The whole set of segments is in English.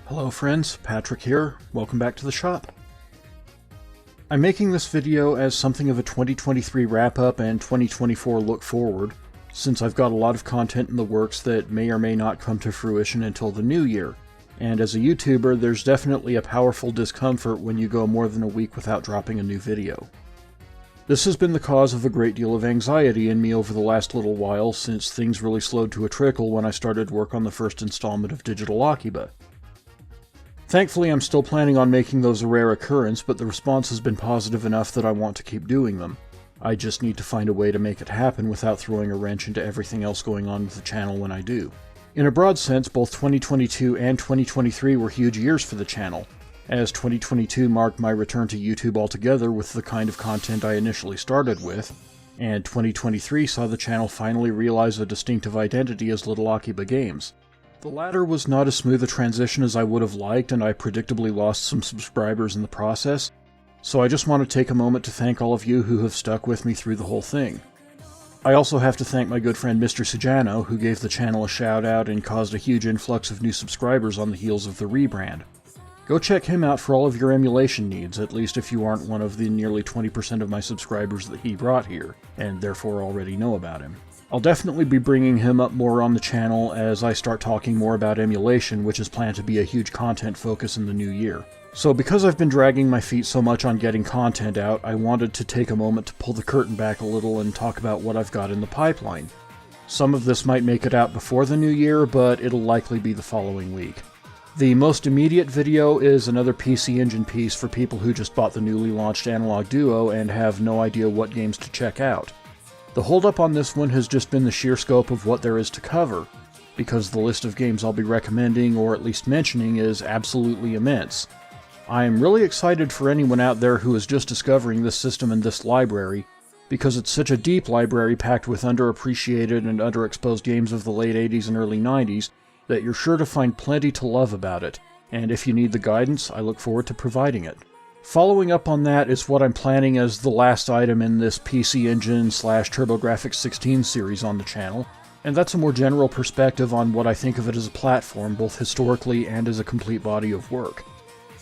Hello friends, Patrick here. Welcome back to the shop. I'm making this video as something of a 2023 wrap-up and 2024 look forward, since I've got a lot of content in the works that may or may not come to fruition until the new year. And as a YouTuber, there's definitely a powerful discomfort when you go more than a week without dropping a new video. This has been the cause of a great deal of anxiety in me over the last little while, since things really slowed to a trickle when I started work on the first installment of Digital Akiba. Thankfully, I'm still planning on making those a rare occurrence, but the response has been positive enough that I want to keep doing them. I just need to find a way to make it happen without throwing a wrench into everything else going on with the channel when I do. In a broad sense, both 2022 and 2023 were huge years for the channel, as 2022 marked my return to YouTube altogether with the kind of content I initially started with, and 2023 saw the channel finally realize a distinctive identity as Little Akiba Games. The latter was not as smooth a transition as I would have liked, and I predictably lost some subscribers in the process, so I just want to take a moment to thank all of you who have stuck with me through the whole thing. I also have to thank my good friend Mr. Sujano, who gave the channel a shout out and caused a huge influx of new subscribers on the heels of the rebrand. Go check him out for all of your emulation needs, at least if you aren't one of the nearly 20% of my subscribers that he brought here, and therefore already know about him. I'll definitely be bringing him up more on the channel as I start talking more about emulation, which is planned to be a huge content focus in the new year. So because I've been dragging my feet so much on getting content out, I wanted to take a moment to pull the curtain back a little and talk about what I've got in the pipeline. Some of this might make it out before the new year, but it'll likely be the following week. The most immediate video is another PC Engine piece for people who just bought the newly launched Analog Duo and have no idea what games to check out. The holdup on this one has just been the sheer scope of what there is to cover, because the list of games I'll be recommending, or at least mentioning, is absolutely immense. I am really excited for anyone out there who is just discovering this system and this library, because it's such a deep library packed with underappreciated and underexposed games of the late 80s and early 90s that you're sure to find plenty to love about it, and if you need the guidance, I look forward to providing it. Following up on that is what I'm planning as the last item in this PC Engine / TurboGrafx 16 series on the channel, and that's a more general perspective on what I think of it as a platform, both historically and as a complete body of work.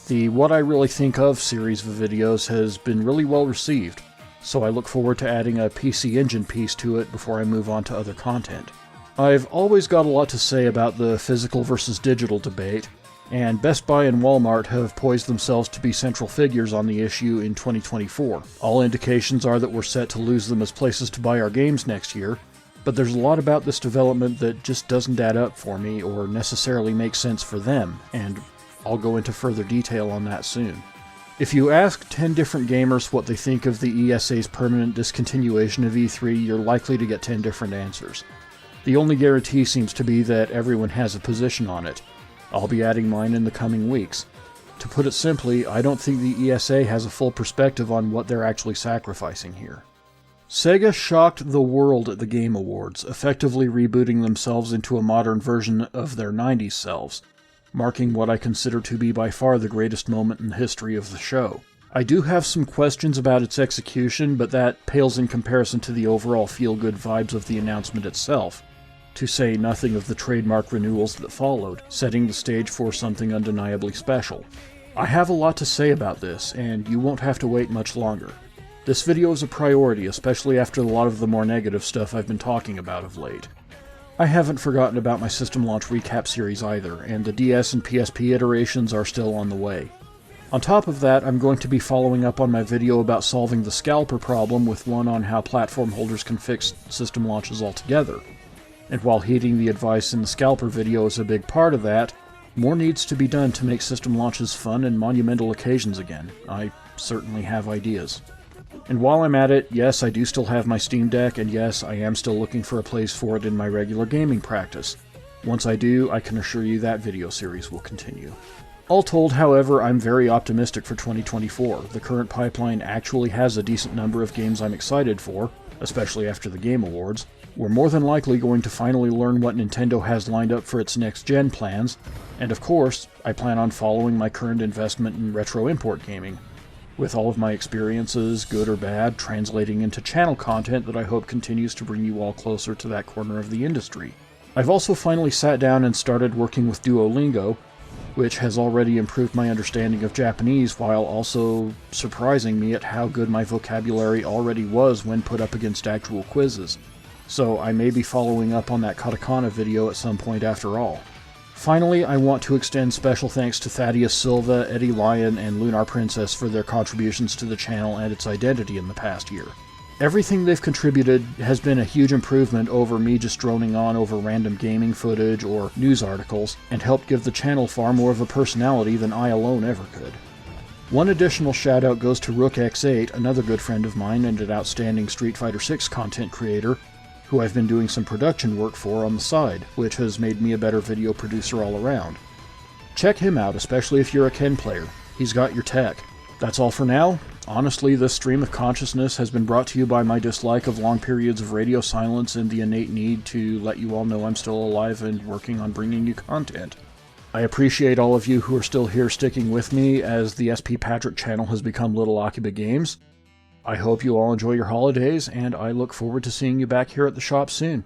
The What I Really Think Of series of videos has been really well received, so I look forward to adding a PC Engine piece to it before I move on to other content. I've always got a lot to say about the physical versus digital debate, and Best Buy and Walmart have poised themselves to be central figures on the issue in 2024. All indications are that we're set to lose them as places to buy our games next year, but there's a lot about this development that just doesn't add up for me or necessarily make sense for them, and I'll go into further detail on that soon. If you ask 10 different gamers what they think of the ESA's permanent discontinuation of E3, you're likely to get 10 different answers. The only guarantee seems to be that everyone has a position on it. I'll be adding mine in the coming weeks. To put it simply, I don't think the ESA has a full perspective on what they're actually sacrificing here. Sega shocked the world at the Game Awards, effectively rebooting themselves into a modern version of their 90s selves, marking what I consider to be by far the greatest moment in the history of the show. I do have some questions about its execution, but that pales in comparison to the overall feel-good vibes of the announcement itself, to say nothing of the trademark renewals that followed, setting the stage for something undeniably special. I have a lot to say about this, and you won't have to wait much longer. This video is a priority, especially after a lot of the more negative stuff I've been talking about of late. I haven't forgotten about my system launch recap series either, and the DS and PSP iterations are still on the way. On top of that, I'm going to be following up on my video about solving the scalper problem with one on how platform holders can fix system launches altogether. And while heeding the advice in the scalper video is a big part of that, more needs to be done to make system launches fun and monumental occasions again. I certainly have ideas. And while I'm at it, yes, I do still have my Steam Deck, and yes, I am still looking for a place for it in my regular gaming practice. Once I do, I can assure you that video series will continue. All told, however, I'm very optimistic for 2024. The current pipeline actually has a decent number of games I'm excited for, especially after the Game Awards. We're more than likely going to finally learn what Nintendo has lined up for its next-gen plans, and of course, I plan on following my current investment in retro import gaming, with all of my experiences, good or bad, translating into channel content that I hope continues to bring you all closer to that corner of the industry. I've also finally sat down and started working with Duolingo, which has already improved my understanding of Japanese while also surprising me at how good my vocabulary already was when put up against actual quizzes. So I may be following up on that katakana video at some point after all. Finally, I want to extend special thanks to Thaddeus Silva, Eddie Lyon, and Lunar Princess for their contributions to the channel and its identity in the past year. Everything they've contributed has been a huge improvement over me just droning on over random gaming footage or news articles, and helped give the channel far more of a personality than I alone ever could. One additional shout out goes to RookX8, another good friend of mine and an outstanding Street Fighter VI content creator, who I've been doing some production work for on the side, which has made me a better video producer all around. Check him out, especially if you're a Ken player. He's got your tech. That's all for now. Honestly, this stream of consciousness has been brought to you by my dislike of long periods of radio silence and the innate need to let you all know I'm still alive and working on bringing you content. I appreciate all of you who are still here sticking with me as the SP Patrick channel has become Little Akiba Games. I hope you all enjoy your holidays, and I look forward to seeing you back here at the shop soon.